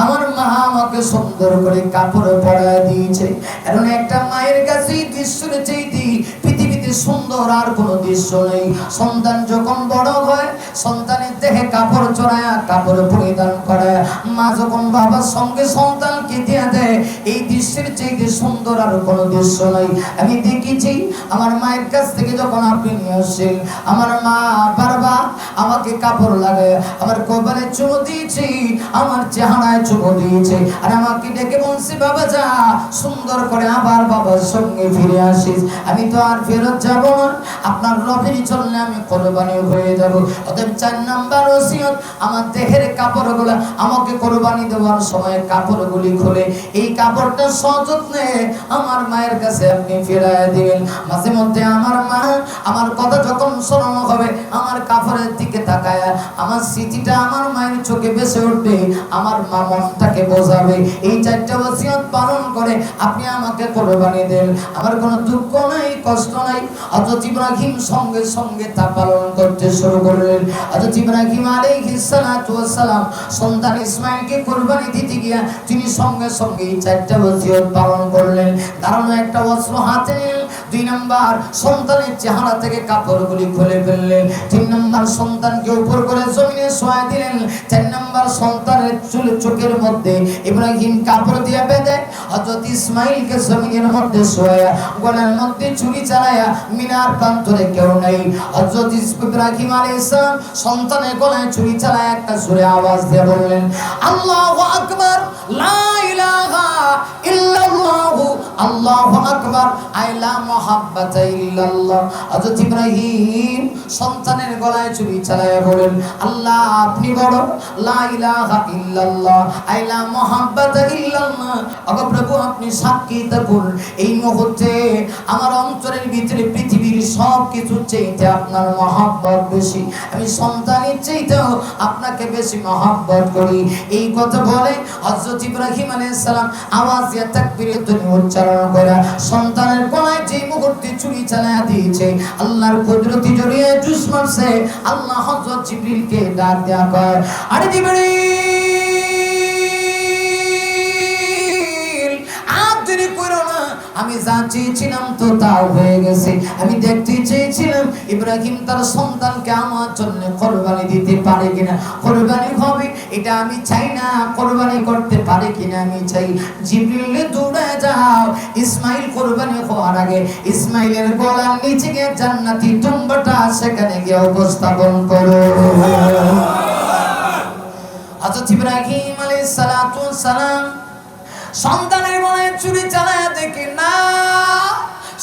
S1: আমার মা আমাকে সুন্দর করে কাপড় পরায় দিয়েছে। কারণ একটা মায়ের কাছে দৃশ্যটা চাইতে পৃথিবীতে সুন্দর আর কোনো দৃশ্য নেই। সন্তান যখন বড় হয়, সন্তানের দেহে কাপড় চড়ায় কাপড় পরিধান করায়, মা যখন বাবার সঙ্গে সন্তানকে দিয়ে দেয়, এই দৃশ্যের চাইতে সুন্দর আর কোনো দৃশ্য নেই। আমি দেখেছি আমার মায়ের কাছ থেকে যখন আপনি নিয়ে আসছেন, আমার মা বারবার আমাকে কাপড় লাগায় আমার কপালে চুমু দিয়েছি, আমার চেহারায় চুমু দিয়েছে, আর আমাকে ডেকে বলছে বাবা যা সুন্দর করে আবার বাবার সঙ্গে ফিরে আসিস। আমি তো আর ফেরত যাব না, আপনার রবের জন্য আমি কুরবানি হয়ে যাব। অতএব 4 নাম্বার ওসিয়ত, আমার দেহের কাপড়গুলো আমাকে কুরবানি দেওয়ার সময় কাপড়গুলি খুলে এই কাপড়টা সযত্নে আমার মায়ের কাছে আপনি ফিরিয়ে দিবেন। মাঝে মধ্যে আমার মা আমার কথা যখন শোনানো হবে, আমার কাপড়ের দিকে তাকায় আমার স্মৃতিটা আমার মায়ের চোখে ভেসে উঠবে, আমার মা মনটাকে বোঝাবে। এই 4টা ওসিয়ত পালন করে আপনি আমাকে কুরবানি দেন, আমার কোনো দুঃখ নাই, কষ্ট নাই। হযরত ইব্রাহিম সঙ্গে সঙ্গে তা পালন করতে শুরু করলেন। হযরত ইব্রাহিম আলাইহিস সালাতু ওয়াস সালাম সন্তান ইসমাঈলকে কুরবানি দিতে গিয়া তিনি সঙ্গে সঙ্গে এই 4টা ওসিয়ত পালন করলেন। কারণ একটা অস্ত্র হাতে নিলেন। 2 নাম্বার সন্তানের চেহারা থেকে কাপড়গুলি খুলে ফেললেন। 3 নাম্বার সন্তানকে উপর করে জমিনে শোয়া দিলেন। 4 নাম্বার সন্তানের চোখের মধ্যে ইব্রাহিম কাপড় দিয়ে বেঁধে হযরত ইসমাঈলকে জমিনের মধ্যে শোয়া, গলার মধ্যে ছুরি চালায়া মিনার প্রান্তরে কেউ নেই। হযরত ইব্রাহিম আলাইহিস সালাম সন্তানের গলায় ছুরি চালায়া একটা জোরে আওয়াজ দিয়ে বললেন আল্লাহু আকবার, লা ইলাহা ইল্লাল্লাহু আল্লাহু আকবার আইলা মুহাব্বাতা ইল্লাল্লাহ। হযরত ইব্রাহিম সন্তানের গলায় ছুরি চালায়া বলেন, আল্লাহ আপনি বড়, লা ইলাহা ইল্লাল্লাহ আইলা মুহাব্বাতা ইল্লাল্লাহ। ওগো প্রভু আপনি সাক্ষী থাকুন, এই মুহূর্তে আমার অন্তরের ভিতরে পৃথিবীর সব কিছু চাইতে আপনার মহব্বত বেশি, আমি সন্তানের চাইতেও আপনাকে বেশি মহব্বত করি। এই কথা বলে হযরত ইব্রাহিম আলাইহিস সালাম আওয়াজ দিয়ে তাকবীরের ধ্বনি উচ্চারণ করে সন্তানের গলায় যে মুহূর্তে ছুরি চালায়া দিয়েছে, আল্লাহর কুদরতি জড়িয়ে জুস মারছে। আল্লাহ হযরত জিবরিলকে ডাক দেয়া কয়, আরে জিবরিল আর দেরি করো না, আমি যা চেয়েছিলাম তো তাও হয়ে গেছে। আমি দেখতে চেয়েছিলাম ইব্রাহিম তার সন্তানকে আমার জন্য কোরবানি দিতে পারে কিনা, কোরবানি হবে এটা আমি চাই না, কোরবানি করতে পারে কিনা আমি চাই। জিবরিল দৌড়ে যাও, ইসমাইল কোরবানি হওয়ার আগে ইসমাইলের গলার নিচে গিয়ে জান্নাতি দুম্বাটা সেখানে গিয়ে উপস্থাপন করো। হযরত ইব্রাহিম আলাইহিস সালাতু ওয়াস সালাম সন্তানের গলায় ছুরি চালায়া দেখে না,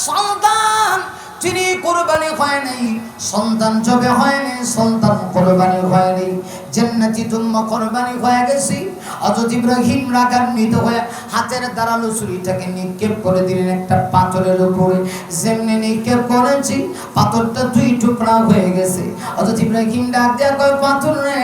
S1: সন্তান যিনি কোরবানি হয় নাই, সন্তান জবে হয় নাই, সন্তান কোরবানি হয় নাই, জান্নাতি দুম্বা কোরবানি হয়ে গেছে। হযরত ইব্রাহিম রাগান্বিত হয়ে হাতের ধারালো ছুরিটাকে নিক্ষেপ করে দিলেন একটা পাথরের উপরে। যেমনি নিক্ষেপ করেছি পাথরটা দুই টুকরা হয়ে গেছে। হযরত ইব্রাহিম ডাক দেয়া কয়, পাথর রে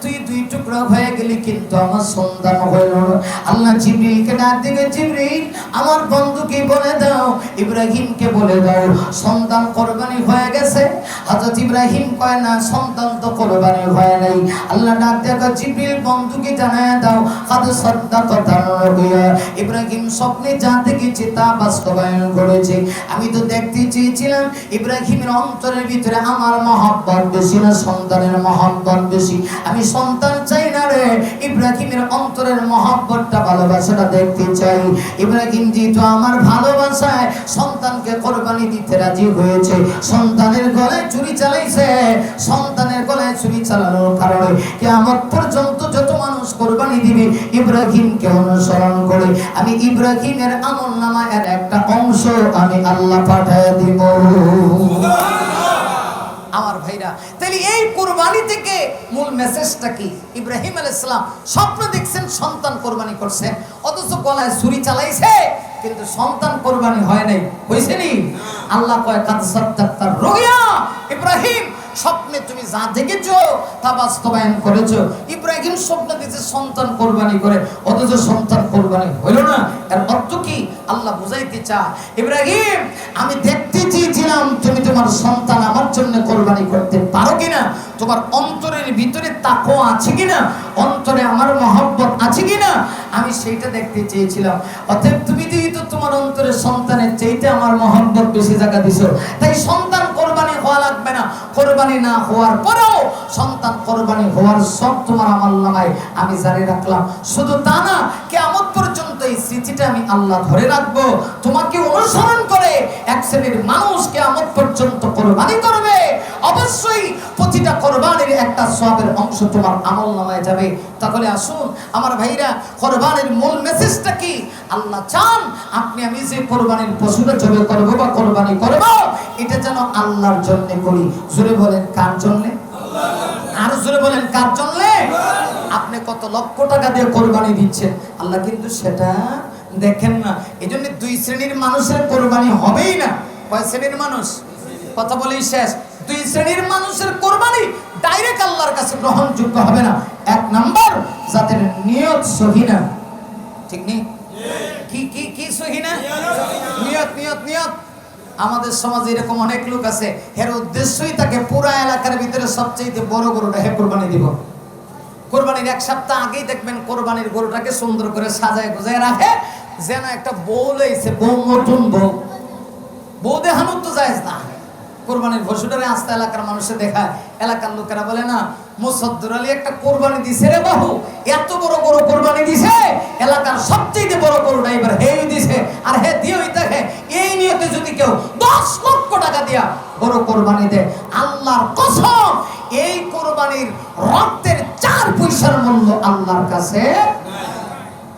S1: তুই দুই টুকরা হয়ে গেলি কিন্তু আমার সন্তান হইল না। আল্লাহ জিবরিলকে ডাক দিবে, জিবরিল আমার বন্ধুকে বলে দাও, ইব্রাহিমকে বলে দাও সন্তান কোরবানি হয়ে গেছে। হযরত ইব্রাহিম কয় না, সন্তান তো কোরবানি হয় নাই। আল্লাহ ডাক দেয়া কয়, জিবরিল বন্ধুকে জানায় দাও কাদ সাদ্দাকাতা রুয়া। ইব্রাহিম স্বপ্নে যা দেখেছে তা বাস্তবায়ন করেছে। আমি তো দেখতে চেয়েছিলাম ইব্রাহিমের অন্তরের ভিতরে আমার মহব্বত বেশি না সন্তানের মহব্বত বেশি। আমি সন্তান চাই না রে, ইব্রাহিমের অন্তরের মহব্বতটা ভালোবাসাটা দেখতে চাই। ইব্রাহিম যেহেতু আমার ভালোবাসায় সন্তানকে কোরবানি দিতে রাজি হয়েছে, সন্তানের গলায় ছুরি চালাইছে। সন্তানের গলায় ছুরি চালানোর কারণে কিয়ামত পর্যন্ত যত মানুষ কোরবানি দিবে ইব্রাহিমকে অনুসরণ করে আমি ইব্রাহিমের আমলনামায় এর একটা অংশ আমি আল্লাহ পাঠিয়ে দিব। আমার ভাইরা, তাহলে এই কুরবানি থেকে মূল মেসেজটা কি? ইব্রাহিম আলাইহিস সালাম স্বপ্ন দেখছেন সন্তান কোরবানি করছেন, অথচ গলায় ছুরি চালাইছে কিন্তু সন্তান কোরবানি হয় নাই। হইছে নি? আল্লাহ কয় কাদ সাদ্দাকতা রুয়া। ইব্রাহিম স্বপ্নে তুমি যা দেখেছো তা বাস্তবায়ন করেছো। ইব্রাহিম স্বপ্ন দেখে সন্তান কোরবানি করে, অথচ সন্তান কোরবানি হইল না। এর অর্থ কি? আল্লাহ বুঝাইতে চায়, ইব্রাহিম আমি দেখতে চেয়েছিলাম তুমি তোমার সন্তান আমার জন্য কোরবানি করতে পারো কিনা, তোমার অন্তরের ভিতরে তাকওয়া আছে কিনা, অন্তরে আমার মহব্বত আছে কিনা, আমি সেইটা দেখতে চেয়েছিলাম। অতএব তুমি যেহেতু তোমার অন্তরে সন্তানের চাইতে আমার মহব্বত বেশি জায়গা দিছো, তাই সন্তান কোরবানি হওয়া লাগবে না। কোরবানি না হওয়ার পরেও সন্তান কোরবানি হওয়ার সব তোমার আমলনামায় আমি জারি রাখলাম। শুধু তা না, কিয়ামত পর্যন্ত এই স্মৃতিটা আমি আল্লাহ ধরে রাখবো। তোমাকে অনুসরণ করে এক শ্রেণীর মানুষ কিয়ামত পর্যন্ত কোরবানি করবে। অবশ্যই প্রতিটা কোরবানির একটা সওয়াবের অংশ তোমার আমলনামায় যাবে। তাহলে আসুন আমার ভাইরা, কোরবানির মূল মেসেজটা কি? আল্লাহ চান আপনি আমি যে কোরবানির পশুটা জবে করব বা কোরবানি করব, এটা যেন আল্লাহর জন্য করি। জোরে বলেন কার জন্য? আর জোরে বলেন কার জন্য? আপনি কত লক্ষ টাকা দিয়ে কোরবানি দিচ্ছেন, আল্লাহ কিন্তু সেটা দেখেন না। এজন্য দুই শ্রেণীর মানুষের কোরবানি হবেই না। কয় শ্রেণীর মানুষ? কথা বলেই শেষ। দুই শ্রেণীর মানুষের কোরবানি ডাইরেক্ট আল্লাহর কাছে গ্রহণযোগ্য হবে না। এক নাম্বার, যাদের নিয়ত সহি না। ঠিক নেই? কি কি কি সহি না? নিয়ত নিয়ত নিয়ত। আমাদের সমাজে এরকম অনেক লোক আছে, এর উদ্দেশ্যই তাকে পুরা এলাকার ভিতরে সবচেয়ে বড় গরুটা হে কোরবানি দিব। কোরবানির এক সপ্তাহ আগেই দেখবেন কোরবানির গরুটাকে সুন্দর করে সাজায় গোজায় রাখে, যেন একটা বউ লইছে, বউ নতুন বউ। বউ দেখানো তো জায়েজ না। কোরবানির পশুটারে আস্তে এলাকার মানুষে দেখায়, এলাকার লোকেরা বলে না মুসাদ্দুর আলী একটা কোরবানি দিছে রে বাবু, এত বড় গরু কোরবানি দিছে, এলাকার সবচেয়ে বড় গরুটা এবার হেই দিছে, আর হে দিয়েই দেখে। এই নিয়তে যদি কেউ 10 লক্ষ টাকা দিয়া গরু কোরবানি দেয়, আল্লাহর কসম এই কোরবানির রক্তের 4 পয়সার মূল্য আল্লাহর কাছে।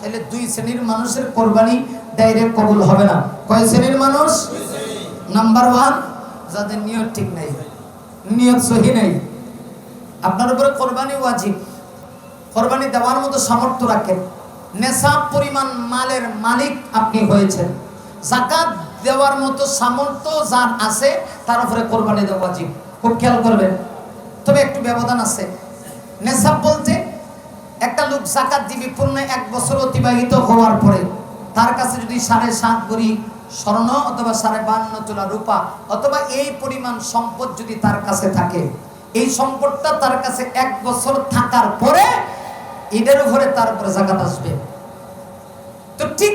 S1: তাহলে দুই শ্রেণীর মানুষের কোরবানি ডাইরেক্ট কবুল হবে না। কয় শ্রেণীর মানুষ? নাম্বার 1, যাদের নিয়ত ঠিক নাই, নিয়ত সহি নাই। আপনার উপরে কোরবানি ওয়াজিব, কোরবানি দেওয়ার মতো সামর্থ্য রাখেন, নেশাব পরিমাণ মালের মালিক আপনি হয়েছেন, যাকাত দেওয়ার মতো সামর্থ্য যার আছে তার উপরে কোরবানি দেওয়া ওয়াজিব। খুব খেয়াল করবেন। তবে একটু ব্যবধান আছে। নেশাব বলতে একটা লোক যাকাত দিবে পূর্ণ 1 বছর অতিবাহিত হওয়ার পরে তার কাছে যদি 7.5 ভরি স্বর্ণ অথবা 52 তোলা রূপা অথবা এই পরিমাণ সম্পদ যদি তার কাছে থাকে, এই সম্পদটা তার কাছে 1 বছর থাকার পরে এদের উপরে তার উপরে যাকাত আসবে। তো ঠিক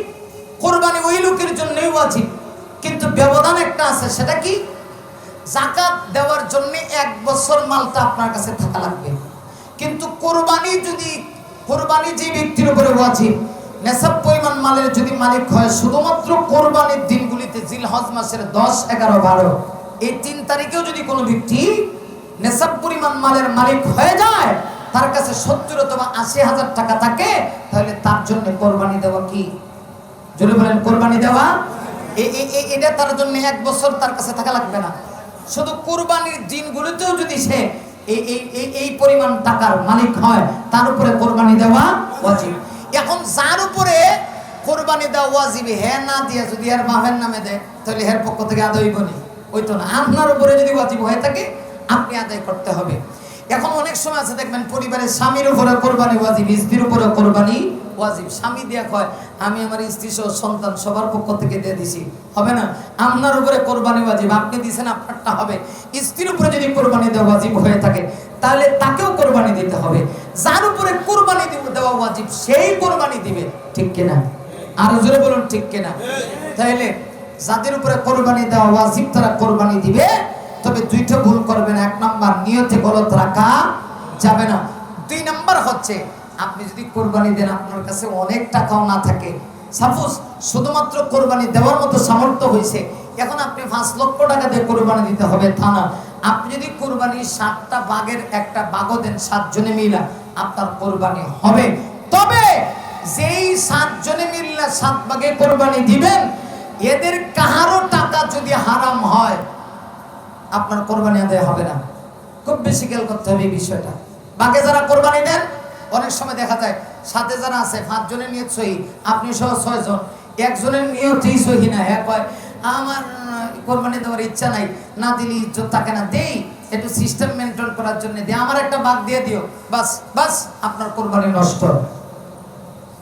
S1: কোরবানি ওই লোকের জন্যই ওয়াজিব, কিন্তু ব্যবধান একটা আছে। সেটা কি? যাকাত দেওয়ার জন্য 1 বছর মালটা আপনার কাছে থাকা লাগবে। কিন্তু কোরবানি যে ব্যক্তির উপরে ওয়াজিব, নেশাব পরিমাণ মালের যদি মালিক হয়, শুধুমাত্র কোরবানির দিনগুলিতে জিলহজ মাসের 10, 11, 12 এই 3 তারিখেও যদি কোনো ব্যক্তি নেশাব পরিমাণ মালের মালিক হয়ে যায়, তার কাছে 70 অথবা 80,000 টাকা থাকে, তাহলে তার জন্য কোরবানি দেওয়া কি? যদি বলেন কোরবানি দেওয়া, এটা তার জন্য 1 বছর তার কাছে থাকা লাগবে না। শুধু কোরবানির দিনগুলোতেও যদি সে এই পরিমাণ টাকার মালিক হয়, তার উপরে কোরবানি দেওয়া ওয়াজিব। এখন যার উপরে কোরবানি দেওয়া ওয়াজিব, হে না দিয়ে যদি এর বাপের নামে দেয়, তাহলে এর পক্ষ থেকে আদায় হইব না? হইতো না। আপনার উপরে যদি ওয়াজিব হয়ে থাকে, আপনি আদায় করতে হবে। এখন অনেক সময় আছে দেখবেন, পরিবারের স্বামীর উপরে কোরবানি ওয়াজিব, স্ত্রীর উপরে কোরবানি ওয়াজিব। স্বামী দিয়া কয় আমি আমার স্ত্রী সহ সন্তান সবার পক্ষ থেকে দিয়ে দিছি, হবে না? আপনার উপরে কোরবানি ওয়াজিব, আপনি দিয়েছেন, আপনারটা হবে। স্ত্রীর উপরে যদি কোরবানি দেওয়া ওয়াজিব হয়ে থাকে, তাহলে তাকেও কোরবানি দিতে হবে। যার উপরে কোরবানি দেওয়া ওয়াজিব সেই কোরবানি দিবে, ঠিক কিনা? আর জোরে বলুন ঠিক কিনা? তাহলে যাদের উপরে কোরবানি দেওয়া ওয়াজিব তারা কোরবানি দিবে। তবে 2টা ভুল করবেন। 1 নাম্বার, নিয়তে গলত রাখা যাবে না। 2 নাম্বার হচ্ছে, আপনি যদি কোরবানি দেন আপনার কাছে অনেক টাকাও না থাকে, সাপোজ শুধুমাত্র কোরবানি দেওয়ার মতো সামর্থ্য হয়েছে, এখন আপনি 5 লক্ষ টাকা দিয়ে কোরবানি দিতে হবে তা না। আপনি যদি কোরবানির 7টা বাঘের একটা বাঘও দেন, 7 জনে মিলা আপনার কোরবানি হবে। তবে যেই 7 জনে মিললে 7 বাঘে কোরবানি দিবেন, এদের কাহারও টাকা যদি হারাম হয়, আপনার কোরবানি আদায় হবে না। খুব বেশি খেয়াল করতে হবে এই বিষয়টা। বাকি যারা কোরবানি দেন, অনেক সময় দেখা যায় সাথে যারা আছে 5 জনের নিয়ত সহি, আপনি সহ 6 জন, একজনের নিয়তই সহি না। হ্যাঁ কয় আমার কোরবানি দেওয়ার ইচ্ছা নাই, না দিলে ইজ্জত থাকে না, দেই একটু সিস্টেম মেনটেন করার জন্য দিয়ে আমার একটা ভাগ দিয়ে দিও, বাস আপনার কোরবানি নষ্ট।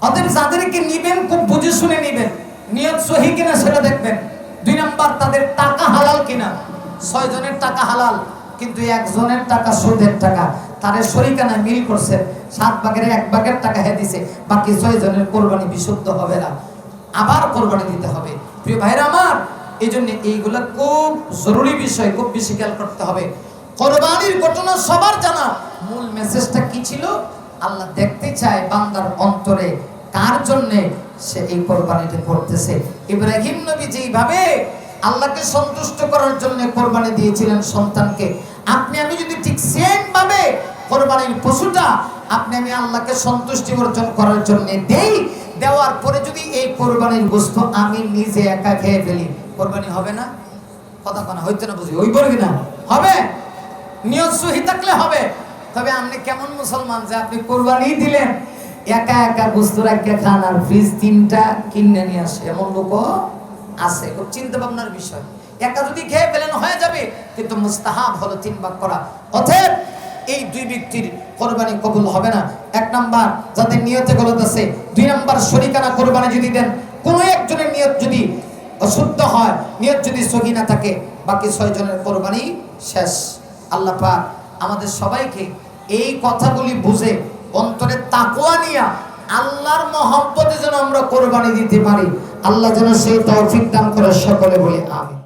S1: অতএব যাদেরকে নিবেন খুব বুঝে শুনে নিবেন, নিয়ত সহি কিনা সেটা দেখবেন। 2 নাম্বার, তাদের টাকা হালাল কিনা। 6 জনের টাকা হালাল, কিন্তু 1 জনের টাকা সুদের টাকা, তারে শরিকানা মিল করছে, 7 ভাগের 1 ভাগের টাকা হে দিছে, বাকি 6 জনের কোরবানি বিশুদ্ধ হবে না, আবার কোরবানি দিতে হবে। প্রিয় ভাইরা আমার, এই জন্য এইগুলা খুব জরুরি বিষয়, খুব বেশি খেয়াল করতে হবে। কোরবানির ঘটনা সবার জানা। মূল মেসেজটা কি ছিল? আল্লাহ দেখতে চায় বান্দার অন্তরে কার জন্যে সে এই কোরবানিটা করতেছে। ইব্রাহিম নবী যেইভাবে আল্লাহকে সন্তুষ্ট করার জন্য কোরবানি দিয়েছিলেন সন্তানকে, আপনি আমি যদি ঠিক সেম ভাবে কোরবানির পশুটা আপনি আমি আল্লাহকে সন্তুষ্টি অর্জন করার জন্য দেই, দেওয়ার পরে যদি এই কোরবানির গোশত আমি নিজে একা খেয়ে ফেলি, কোরবানি হবে না? কথা কোনা হইতো না, বুঝি ওই বলবি না? হবে, নিয়ত সহি থাকলে হবে। তবে আপনি কেমন মুসলমান যে আপনি কোরবানি দিলেন, একা একা গোশত রাখিয়া খান আর ফ্রিজ 3টা কিনে নিয়ে আসে, এমন লোক আছে। খুব চিন্তা ভাবনার বিষয়। একা যদি খেয়ে ফেলেন হয়ে যাবে, কিন্তু মুস্তাহাব হলো 3 ভাগ করা। অতএব এই 2 ব্যক্তির কোরবানি কবুল হবে না। 1 নাম্বার, যাদের নিয়তে গলত আছে। 2 নাম্বার, শরিকানা কোরবানি যদি দেন, কোনো একজনের নিয়ত যদি অশুদ্ধ হয়, নিয়ত যদি সহি না থাকে, বাকি 6 জনের কোরবানি শেষ। আল্লাহ পাক আমাদের সবাইকে এই কথাগুলি বুঝে অন্তরে তাকওয়া নিয়া আল্লাহর মহব্বতে যেন আমরা কোরবানি দিতে পারি, আল্লাহ যেন সেই তৌফিক দান করে। সকলে বলি আমিন।